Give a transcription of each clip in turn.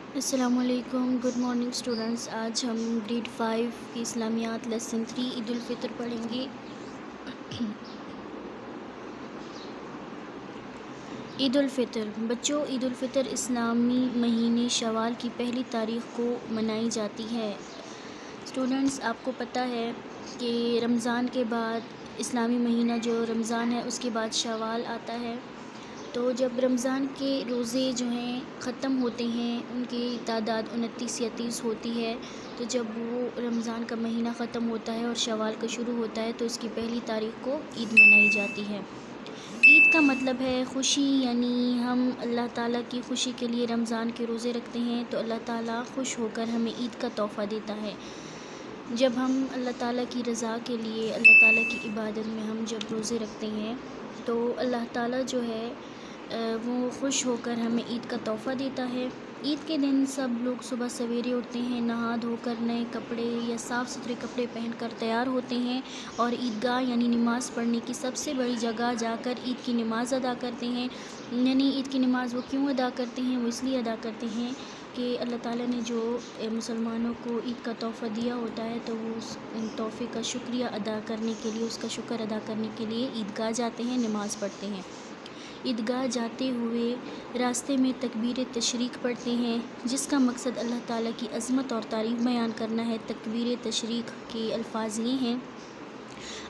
السلام علیکم، good morning students. آج ہم گریڈ 5 کی اسلامیات لیسن 3 عید الفطر پڑھیں گے۔ عید الفطر بچوں، عید الفطر اسلامی مہینے شوال کی پہلی تاریخ کو منائی جاتی ہے۔ اسٹوڈنٹس، آپ کو پتہ ہے کہ رمضان کے بعد اسلامی مہینہ جو رمضان ہے اس کے بعد شوال آتا ہے۔ تو جب رمضان کے روزے جو ہیں ختم ہوتے ہیں، ان کی تعداد 29 یا 30 ہوتی ہے، تو جب وہ رمضان کا مہینہ ختم ہوتا ہے اور شوال کا شروع ہوتا ہے تو اس کی پہلی تاریخ کو عید منائی جاتی ہے۔ عید کا مطلب ہے خوشی، یعنی ہم اللہ تعالیٰ کی خوشی کے لیے رمضان کے روزے رکھتے ہیں تو اللہ تعالیٰ خوش ہو کر ہمیں عید کا تحفہ دیتا ہے۔ جب ہم اللہ تعالیٰ کی رضا کے لیے، اللہ تعالیٰ کی عبادت میں ہم جب روزے رکھتے ہیں تو اللہ تعالیٰ جو ہے وہ خوش ہو کر ہمیں عید کا تحفہ دیتا ہے۔ عید کے دن سب لوگ صبح سویرے اٹھتے ہیں، نہا دھو کر نئے کپڑے یا صاف ستھرے کپڑے پہن کر تیار ہوتے ہیں اور عیدگاہ یعنی نماز پڑھنے کی سب سے بڑی جگہ جا کر عید کی نماز ادا کرتے ہیں۔ یعنی عید کی نماز وہ کیوں ادا کرتے ہیں؟ وہ اس لیے ادا کرتے ہیں کہ اللہ تعالیٰ نے جو مسلمانوں کو عید کا تحفہ دیا ہوتا ہے تو وہ اس تحفے کا شکریہ ادا کرنے کے لیے، اس کا شکر ادا کرنے کے لیے عیدگاہ جاتے ہیں، نماز پڑھتے ہیں۔ عیدگاہ جاتے ہوئے راستے میں تکبیر تشریق پڑھتے ہیں، جس کا مقصد اللہ تعالیٰ کی عظمت اور تعریف بیان کرنا ہے۔ تکبیر تشریق کے الفاظ یہ ہیں: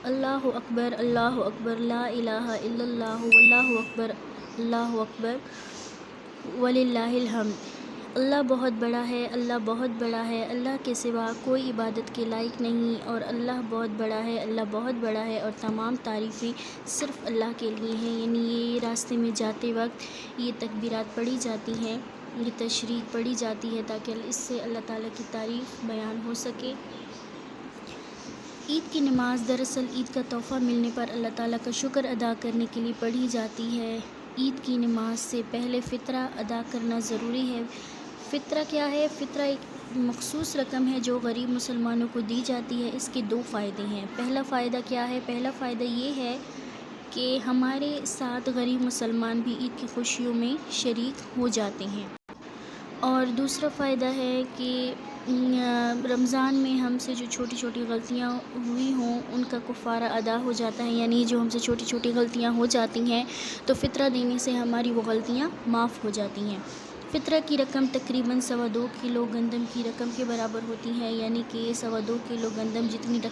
اللہ اکبر، اللہ اکبر، لا الہ الا اللہ، واللہ اکبر، اللہ اکبر، وللہ الحمد۔ اللہ بہت بڑا ہے، اللہ بہت بڑا ہے، اللہ کے سوا کوئی عبادت کے لائق نہیں، اور اللہ بہت بڑا ہے، اللہ بہت بڑا ہے، اور تمام تعریفیں صرف اللہ کے لیے ہیں۔ یعنی یہ راستے میں جاتے وقت یہ تکبیرات پڑھی جاتی ہیں، یہ تشریق پڑھی جاتی ہے تاکہ اس سے اللہ تعالیٰ کی تعریف بیان ہو سکے۔ عید کی نماز دراصل عید کا تحفہ ملنے پر اللہ تعالیٰ کا شکر ادا کرنے کے لیے پڑھی جاتی ہے۔ عید کی نماز سے پہلے فطرہ ادا کرنا ضروری ہے۔ فطرہ کیا ہے؟ فطرہ ایک مخصوص رقم ہے جو غریب مسلمانوں کو دی جاتی ہے۔ اس کے دو فائدے ہیں۔ پہلا فائدہ کیا ہے؟ پہلا فائدہ یہ ہے کہ ہمارے ساتھ غریب مسلمان بھی عید کی خوشیوں میں شریک ہو جاتے ہیں، اور دوسرا فائدہ ہے کہ رمضان میں ہم سے جو چھوٹی چھوٹی غلطیاں ہوئی ہوں ان کا کفارہ ادا ہو جاتا ہے۔ یعنی جو ہم سے چھوٹی چھوٹی غلطیاں ہو جاتی ہیں تو فطرہ دینے سے ہماری وہ غلطیاں معاف ہو جاتی ہیں۔ فطرہ کی رقم تقریباً 2.25 کلو گندم کی رقم کے برابر ہوتی ہے، یعنی کہ 2.25 کلو گندم جتنی رقم